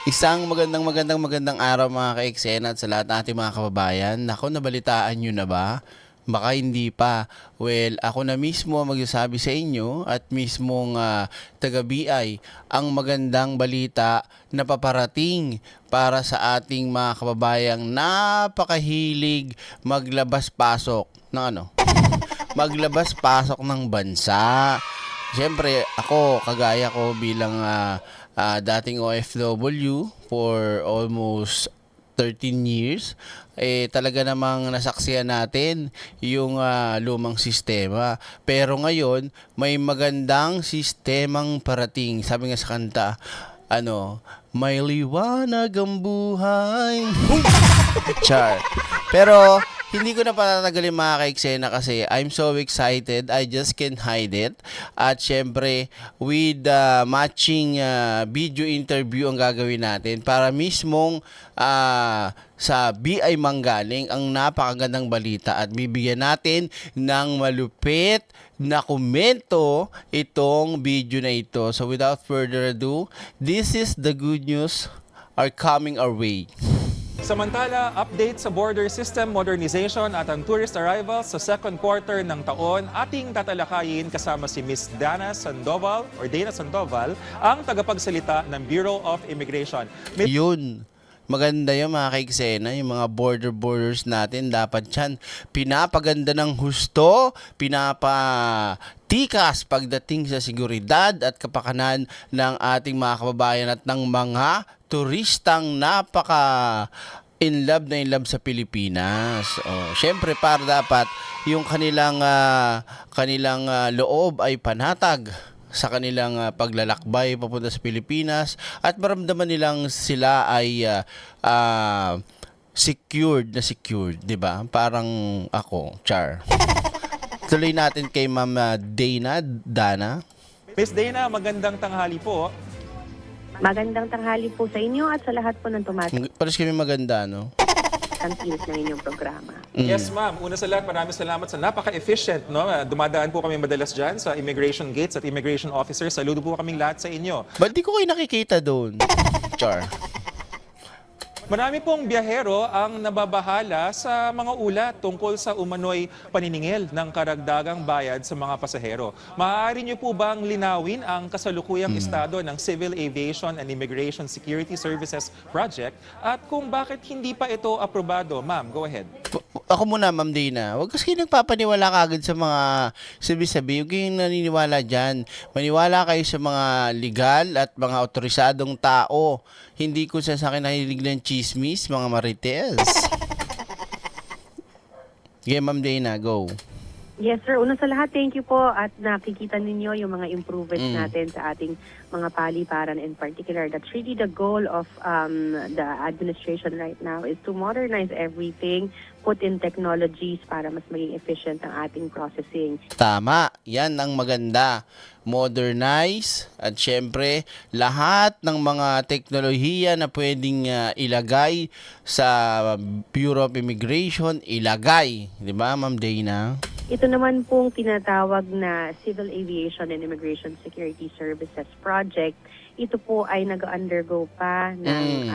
Isang magandang araw mga ka-eksena at sa lahat ng ating mga kababayan. Naku, nabalitaan nyo na ba? Baka hindi pa. Well, ako na mismo ang magsasabi sa inyo at mismong taga-BI ang magandang balita na paparating para sa ating mga kababayang napakahilig maglabas-pasok ng ano? Maglabas-pasok ng bansa. Siyempre, ako, kagaya ko bilang dating OFW for almost 13 years, talaga namang nasaksihan natin yung lumang sistema. Pero ngayon, may magandang sistemang parating. Sabi nga sa kanta, may liwanag ang buhay. Char. Pero hindi ko na patatagalin mga ka-eksena kasi I'm so excited. I just can't hide it. At syempre, with matching video interview ang gagawin natin para mismong sa BI Manggaling ang napakagandang balita at bibigyan natin ng malupit na komento itong video na ito. So without further ado, this is the good news are coming our way. Samantala, update sa border system modernization at ang tourist arrivals sa second quarter ng taon, ating tatalakayin kasama si Ms. Dana Sandoval ang tagapagsalita ng Bureau of Immigration. Yun. Maganda yung mga kaiksena, yung mga borders natin, dapat yan pinapaganda ng husto, pinapatikas pagdating sa seguridad at kapakanan ng ating mga kababayan at ng mga turistang napaka in love sa Pilipinas. Syempre para dapat yung kanilang loob ay panatag sa kanilang paglalakbay papunta sa Pilipinas at maramdaman nilang sila ay secured, 'di ba? Parang ako, Char. Tuloy natin kay Ma'am Dana. Ms. Dana, magandang tanghali po. Magandang tanghali po sa inyo at sa lahat po ng Pares kami maganda, no? tumatangkilik ng inyong programa. Yes, ma'am. Una sa lahat, maraming salamat sa napaka-efficient. No? Dumadaan po kami madalas dyan sa immigration gates at immigration officers. Saludo po kaming lahat sa inyo. Ba't di ko kayo nakikita doon? Char. Marami pong biyahero ang nababahala sa mga ulat tungkol sa umano'y paniningil ng karagdagang bayad sa mga pasahero. Maaari niyo po bang linawin ang kasalukuyang estado ng Civil Aviation and Immigration Security Services Project at kung bakit hindi pa ito aprobado? Ma'am, go ahead. Ako muna, Ma'am Dana. Huwag kasi nagpapaniwala kagad sa mga sabi-sabi. Huwag kayong naniniwala dyan. Maniwala kayo sa mga legal at mga otorisadong tao. Hindi ko sa akin nahilig ng chismis, mga marites. Okay, Ma'am Dana, go. Yes, sir. Una sa lahat, thank you po at nakikita ninyo yung mga improvements natin sa ating mga paliparan in particular. That's really the goal of the administration right now is to modernize everything, put in technologies para mas maging efficient ang ating processing. Tama, yan ang maganda. Modernize at syempre lahat ng mga teknolohiya na pwedeng ilagay sa Bureau of Immigration, ilagay. Di ba, Ma'am Dana? Ito naman pong tinatawag na Civil Aviation and Immigration Security Services Project. Ito po ay nag-undergo pa ng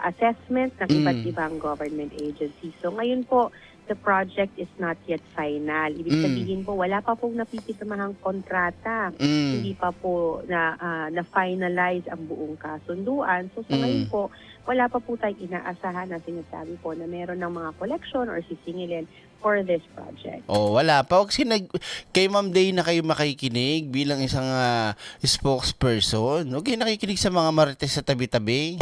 assessment ng iba't ibang government agencies. So ngayon po, the project is not yet final. Ibig sabihin po, wala pa pong napipisamahang kontrata. Hindi pa po na-finalize ang buong kasunduan. So sa ngayon po, wala pa po tayong inaasahan na sinasabi po na meron ng mga collection or sisingilin for this project. Wala pa. Kasi kay Ma'am Day na kayo makikinig bilang isang spokesperson. Huwag kayo nakikinig sa mga marites sa tabi-tabi.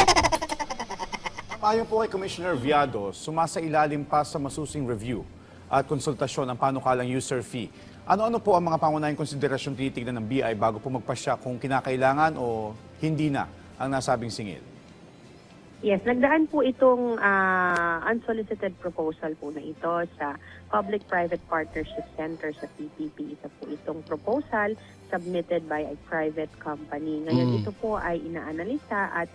Ayon po kay Commissioner Viado, sumasailalim pa sa masusing review at konsultasyon ang panukalang user fee. Ano-ano po ang mga pangunahing konsiderasyon tinitignan ng BI bago po magpasya kung kinakailangan o hindi na ang nasabing singil? Yes, nagdaan po itong unsolicited proposal po na ito sa Public-Private Partnership Center sa PPP. Isa po itong proposal submitted by a private company. Ngayon ito po ay inaanalisa at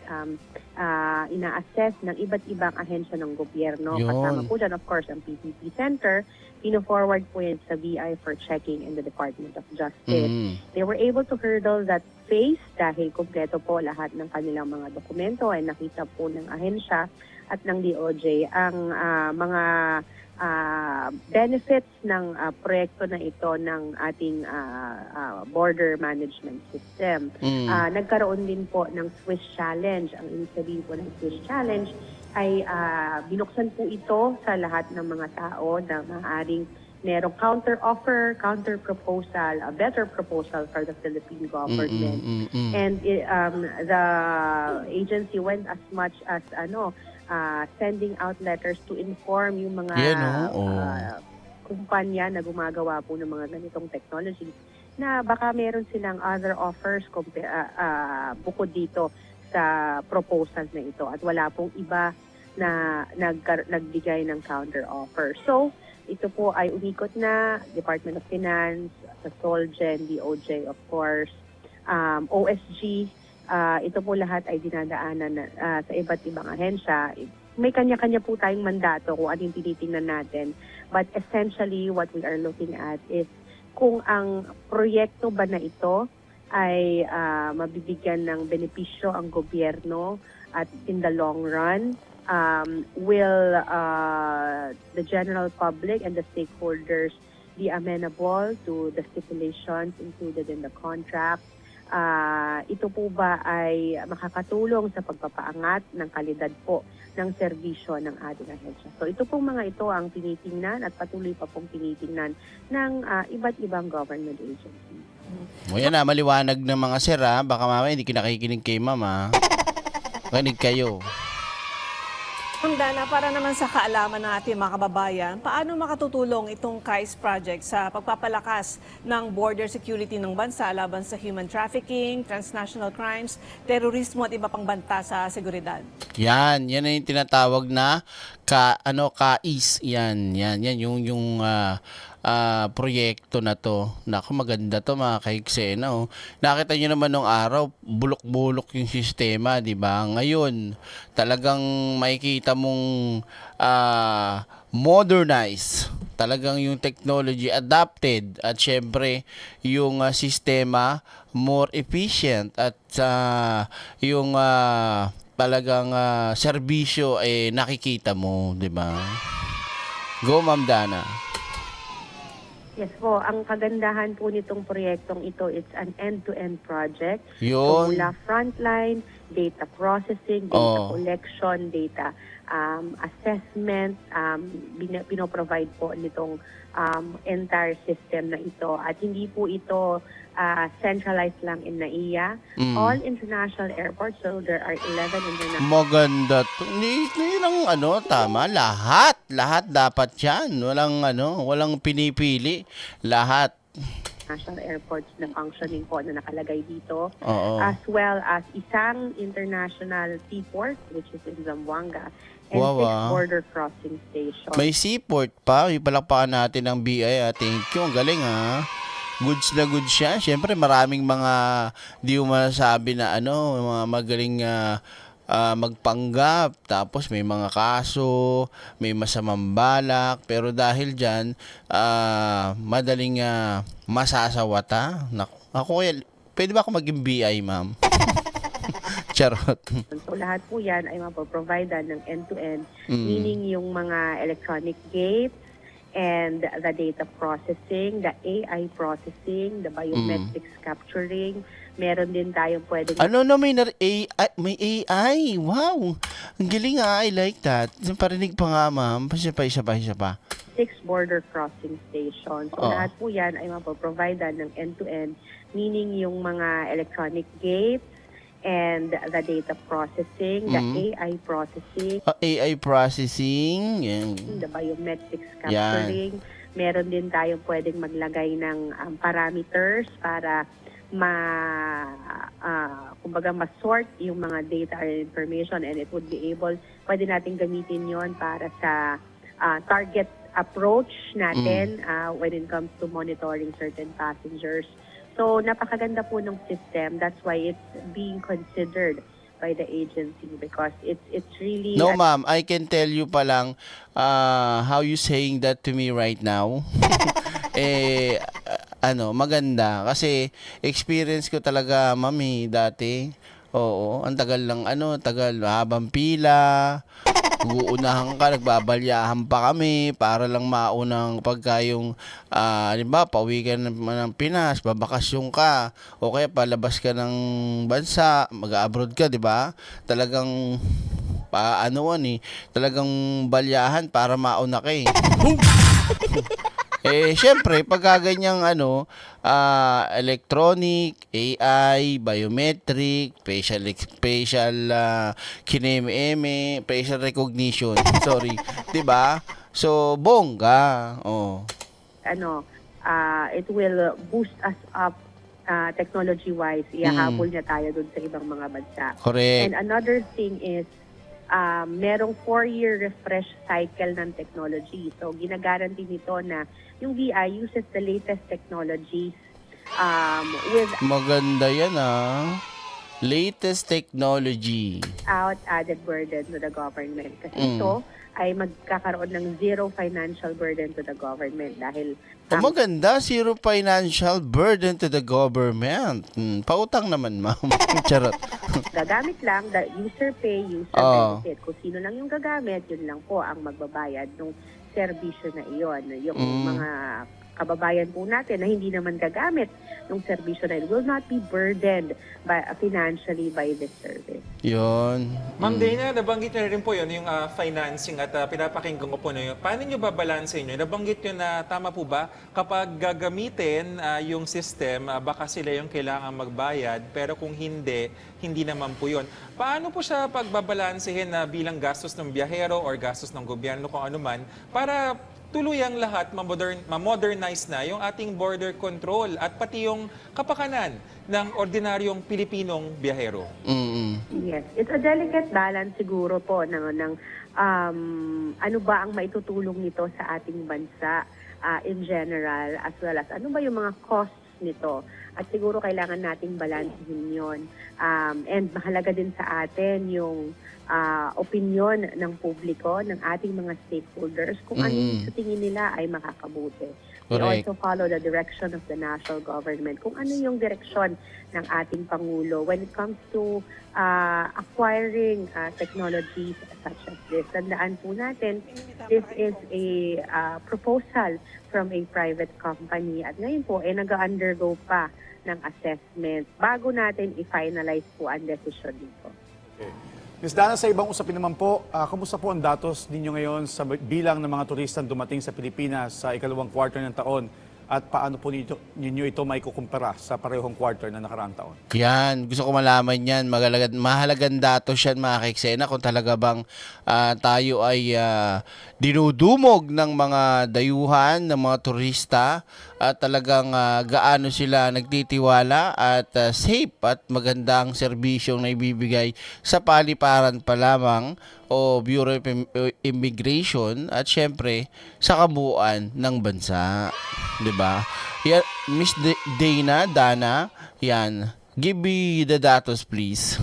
ina-assess ng iba't ibang ahensya ng gobyerno. Yun. Kasama po dyan, of course, ang PPP Center. Pino-forward po yan sa BI for checking in the Department of Justice. They were able to hurdle that phase dahil kumpleto po lahat ng kanilang mga dokumento ay nakita po ng ahensya at ng DOJ ang mga benefits ng proyekto na ito ng ating border management system. Nagkaroon din po ng Swiss Challenge. Ang ibig sabihin po ng Swiss Challenge ay binuksan po ito sa lahat ng mga tao na maaaring merong counter-offer, counter-proposal, a better proposal for the Philippine government. And the agency went as much as sending out letters to inform yung mga kumpanya na gumagawa po ng mga ganitong technology na baka meron silang other offers bukod dito sa proposal na ito at wala pong iba na nagbigay ng counter-offer. So, ito po ay umikot na Department of Finance, sa Solgen, DOJ of course, OSG. Ito po lahat ay dinadaanan sa iba't ibang ahensya. May kanya-kanya po tayong mandato kung anong tinitingnan natin. But essentially, what we are looking at is kung ang proyekto ba na ito ay mabibigyan ng benepisyo ang gobyerno at in the long run, will the general public and the stakeholders be amenable to the stipulations included in the contract? Ito po ba ay makakatulong sa pagpapaangat ng kalidad po ng serbisyo ng ating ahensya? So ito pong mga ito ang tinitingnan at patuloy pa pong tinitingnan ng iba't ibang government agencies. O yan maliwanag ng mga sir baka mamaya hindi kinakikinig kay mama. Kinig kayo. Ma'am Dana, para naman sa kaalaman ng ating mga kababayan, paano makatutulong itong KAIS project sa pagpapalakas ng border security ng bansa laban sa human trafficking, transnational crimes, terorismo at iba pang banta sa seguridad? Yan yung tinatawag na KAIS. Yan yung proyekto na to. Naku, maganda to mga kaiksena. Nakita nyo naman nung araw, bulok-bulok yung sistema, di ba? Ngayon, talagang makikita mong modernize. Talagang yung technology adapted at syempre yung sistema more efficient at yung talagang serbisyo nakikita mo, di ba? Go, Ma'am Dana. Yes po, ang kagandahan po nitong proyektong ito, it's an end-to-end project. Yun. So mula frontline, data processing, data collection, data assessment, pinoprovide po nitong entire system na ito. At hindi po ito centralized lang in NAIA. All international airports, so there are 11 international. Maganda to. Hindi lang tama. Lahat dapat yan. Walang pinipili. Lahat. National airports na functioning po na nakalagay dito. Oo. As well as isang international seaport, which is in Zamboanga, and Wow, 6 border crossing stations. May seaport pa. Ipalakpakan natin ng BI. Thank you. Ang galing Goods na goods siya. Siyempre maraming mga di mo masasabi na mga magaling magpanggap, tapos may mga kaso, may masamang balak, pero dahil dyan, madaling masasawata. Ako, pwede ba ako maging BI, ma'am? Charot. So lahat po yan ay mapaprovide ng end-to-end, meaning yung mga electronic gates, and the data processing, the AI processing, the biometrics capturing. Meron din tayong pwedeng... May AI. Wow. Ang galing I like that. Parinig pa nga, ma'am. Isa pa. 6 border crossing stations. So lahat po yan ay mapaprovide ng end-to-end, meaning yung mga electronic gates, and the data processing, the AI processing, AI processing, the biometrics capturing. Meron din tayong pwedeng maglagay ng parameters para kumbaga ma-sort yung mga data or information, and it would be able, pwede natin gamitin yon para sa target approach natin when it comes to monitoring certain passengers. So napakaganda po ng system. That's why it's being considered by the agency because it's really No, ma'am, I can tell you pa lang how you saying that to me right now. Maganda. Kasi experience ko talaga, mami, dati. Oo, ang tagal lang, tagal, habang pila. Uunahan ka, nagbabalyahan pa kami para lang maunang pagka yung, halimbawa, pauwi ka ng Pinas, babakasyon ka, o kaya palabas ka ng bansa, mag-abroad ka, di ba? Talagang, talagang balyahan para mauna ka eh. Syempre, pagka ganyang electronic, AI, biometric, facial kineme-eme, facial recognition. Sorry, 'di ba? So, bongga. Oh. It will boost us up technology-wise. Ihahabol niya tayo dun sa ibang mga bansa. Correct. And another thing is, merong 4-year refresh cycle ng technology. So, ginaguarantee nito na yung BI uses the latest technologies with Maganda yan latest technology. without added burden to the government. Kasi ito ay magkakaroon ng zero financial burden to the government dahil Maganda, zero financial burden to the government. Pautang naman, ma'am. Charot. gagamit lang, the user pay, user Oo. benefit. Kung sino lang yung gagamit, yun lang po ang magbabayad ng serbisyo na iyon. Yung mga kababayan po natin na hindi naman gagamit ng serbisyo na yun will not be burdened financially by this service. Yun. Ma'am Dana, nabanggit nyo na rin po yun, yung financing at pinapakinggan ko po na yun. Paano nyo babalansin nyo? Nabanggit nyo na tama po ba kapag gagamitin yung system, baka sila yung kailangan magbayad, pero kung hindi, hindi naman po yun. Paano po siya pagbabalansehin na bilang gastos ng biyahero or gastos ng gobyerno kung ano man, para tuluyang lahat ma-modernize na yung ating border control at pati yung kapakanan ng ordinaryong Pilipinong biyahero? Yes, it's a delicate balance siguro po ng ano ba ang maitutulong nito sa ating bansa in general as well as ano ba yung mga costs nito. At siguro kailangan nating balansehin yun. And mahalaga din sa atin yung opinion ng publiko, ng ating mga stakeholders, kung ano yung sa tingin nila ay makakabuti. We Correct. also follow the direction of the national government. Kung ano yung direksyon ng ating Pangulo when it comes to acquiring technologies such as this. Tandaan po natin, this is a proposal from a private company at ngayon po nag-undergo pa ng assessment bago natin i-finalize po ang decision dito. Okay. Ms. Dana, sa ibang usapin naman po, kamusta po ang datos ninyo ngayon sa bilang ng mga turistang dumating sa Pilipinas sa ikalawang quarter ng taon? At paano po ninyo ito may kukumpara sa parehong quarter na nakaraang taon? Yan, gusto ko malaman yan. Mahalagang datos yan, mga kaeksena, kung talaga bang tayo ay dinudumog ng mga dayuhan, ng mga turista, at talagang gaano sila nagtitiwala at safe at magandang serbisyong na ibibigay sa paliparan pa lamang o Bureau of Immigration at syempre sa kabuuan ng bansa. 'Di ba? Yan, Miss Dana, yan. Give me the datos, please.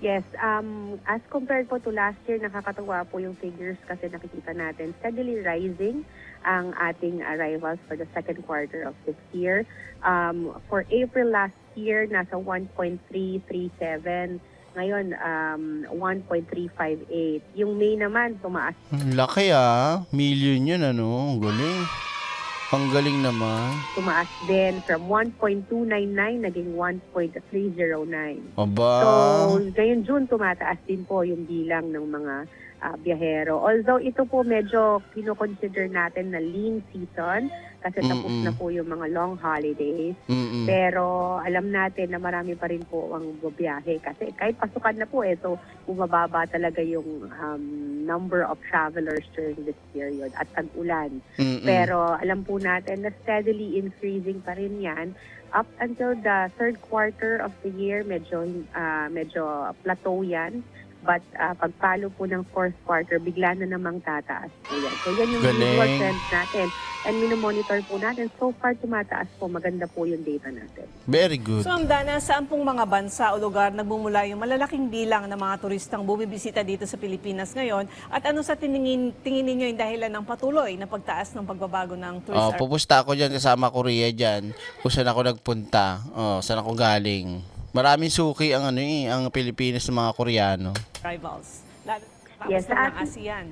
Yes, as compared po to last year, nakakatuwa po yung figures kasi nakikita natin steadily rising ang ating arrivals for the second quarter of this year. For April last year, nasa 1.337. Ngayon, 1.358. Yung May naman, tumaas. Laki million yun Ang galing. Ang galing naman. Tumaas din from 1.299 naging 1.309. Aba. So, ngayon June, tumataas din po yung bilang ng mga biyahero. Although ito po medyo kino-consider natin na lean season kasi tapos na po yung mga long holidays. Pero alam natin na marami pa rin po ang biyahe kasi kahit pasukan na po so bumababa talaga yung number of travelers during this period at tag-ulan. Pero alam po natin na steadily increasing pa rin yan. Up until the third quarter of the year, medyo plateau yan. But pagpalo po ng fourth quarter, bigla na namang tataas po yan. So yan yung Galing. usual trend natin. And minomonitor po natin. So far, tumataas po. Maganda po yung data natin. Very good. So, Ma'am Dana, saan pong mga bansa o lugar nagmumula yung malalaking bilang ng mga turistang bumibisita dito sa Pilipinas ngayon? At ano sa tingin ninyo yung dahilan ng patuloy na pagtaas ng pagbabago ng tourist Pupusta ako dyan kasama Korea dyan. Kung saan ako nagpunta. Saan ako galing. Maraming suki ang ang Pilipinas ng mga Koreano. arrivals? Lalo Yes, tapos sa ng atin- ASEAN.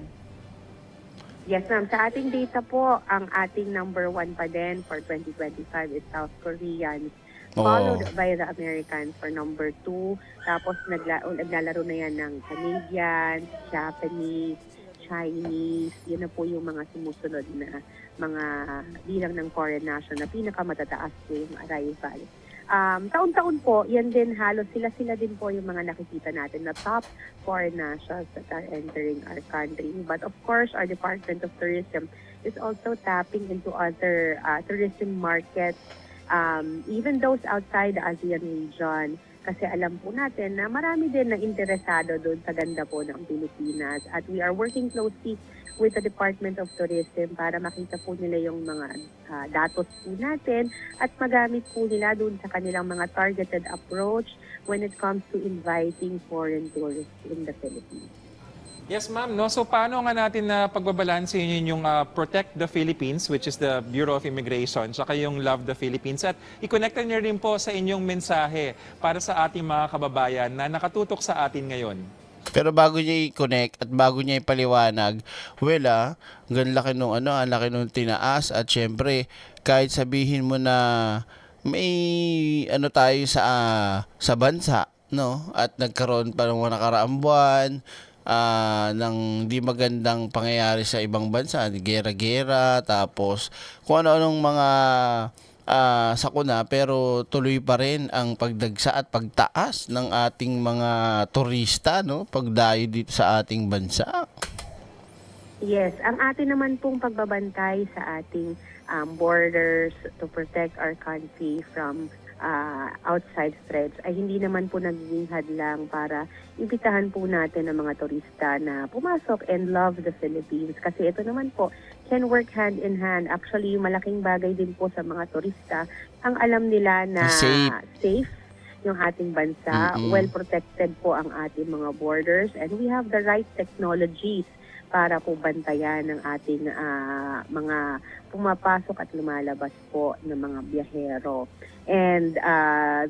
Yes, ma'am. Sa ating data po, ang ating number 1 pa din for 2025 is South Koreans. Followed by the Americans for number 2. Tapos naglalaro na yan ng Canadians, Japanese, Chinese. Yun na po yung mga sumusunod na mga bilang ng foreign national na pinakamatataas po yung arrival. Taon-taon po, yan din halos sila din po yung mga nakikita natin na top foreign nationals that are entering our country. But of course, our Department of Tourism is also tapping into other tourism markets, even those outside the ASEAN region. Kasi alam po natin na marami din na interesado doon sa ganda po ng Pilipinas. At we are working closely with the Department of Tourism para makita po nila yung mga datos po natin at magamit po nila doon sa kanilang mga targeted approach when it comes to inviting foreign tourists in the Philippines. Yes, ma'am. No? So paano nga natin na pagbabalansin yung Protect the Philippines, which is the Bureau of Immigration, saka yung Love the Philippines, at i-connect niyo rin po sa inyong mensahe para sa ating mga kababayan na nakatutok sa atin ngayon? Pero bago niya i-connect at bago niya ipaliwanag, ang laki nung ang laki nung tinaas at syempre kahit sabihin mo na may tayo sa bansa, no? At nagkaroon pa ng mga nakaraang buwan ng di magandang pangyayari sa ibang bansa, gera-gera, tapos kung ano-anong mga sakuna, pero tuloy pa rin ang pagdagsa at pagtaas ng ating mga turista, no? Pagdayo dito sa ating bansa. Yes, ang atin naman pong pagbabantay sa ating borders to protect our country from outside threats ay hindi naman po nagiging hadlang para imbitahan po natin ang mga turista na pumasok and love the Philippines. Kasi ito naman po can work hand in hand. Actually, malaking bagay din po sa mga turista ang alam nila na safe yung ating bansa, well protected po ang ating mga borders, and we have the right technologies para po bantayan ng ating mga pumapasok at lumalabas po ng mga biyahero. And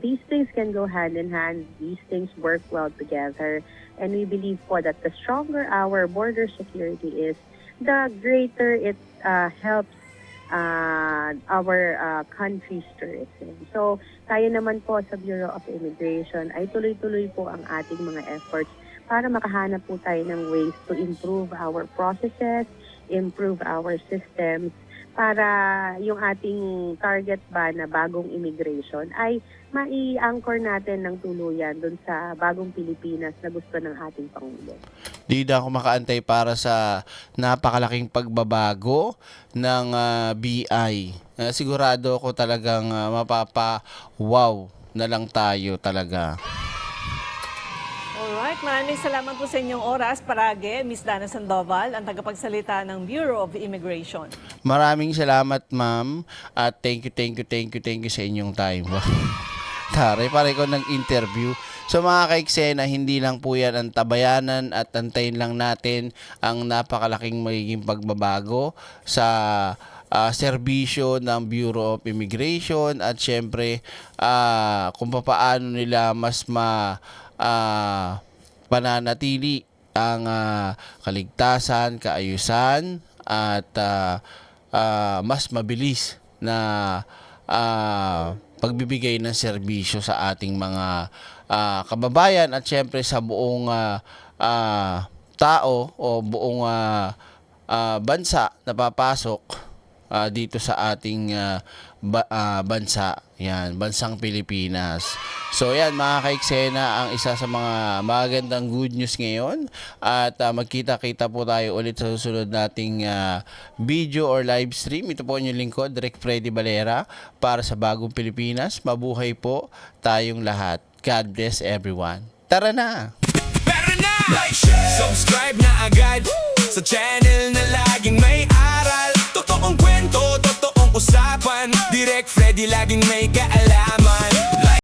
these things can go hand in hand. These things work well together. And we believe po that the stronger our border security is, the greater it helps our country's tourism. So, tayo naman po sa Bureau of Immigration ay tuloy-tuloy po ang ating mga efforts para makahanap po tayo ng ways to improve our processes, improve our systems, para yung ating target ba na bagong immigration ay mai-anchor natin ng tuluyan dun sa bagong Pilipinas na gusto ng ating Pangulo. Di na ako makaantay para sa napakalaking pagbabago ng BI. Sigurado ako talagang mapapa-wow na lang tayo talaga. Alright, maraming salamat po sa inyong oras. Parage, Miss Dana Sandoval, ang tagapagsalita ng Bureau of Immigration. Maraming salamat, ma'am. At thank you sa inyong time. Taray, pare ko ng interview. So mga kaiksena, hindi lang po yan ang tabayanan at antayin lang natin ang napakalaking magiging pagbabago sa serbisyo ng Bureau of Immigration at syempre kung paano nila mas pananatili ang kaligtasan, kaayusan at mas mabilis na pagbibigay ng serbisyo sa ating mga kababayan at syempre sa buong tao o buong bansa na papasok dito sa ating bansa. Yan, bansang Pilipinas. So yan mga kaiksena, ang isa sa mga magandang good news ngayon. At magkita-kita po tayo ulit sa susunod nating video or live stream. Ito po ang inyong lingkod, Direk Freddy Valera, para sa Bagong Pilipinas. Mabuhay po tayong lahat. God bless everyone. Tara na! Better now! like, share, subscribe na agad sa channel na laging may aral. Totoong kwento, totoong usapan, Direk Freddy laging may kaalaman.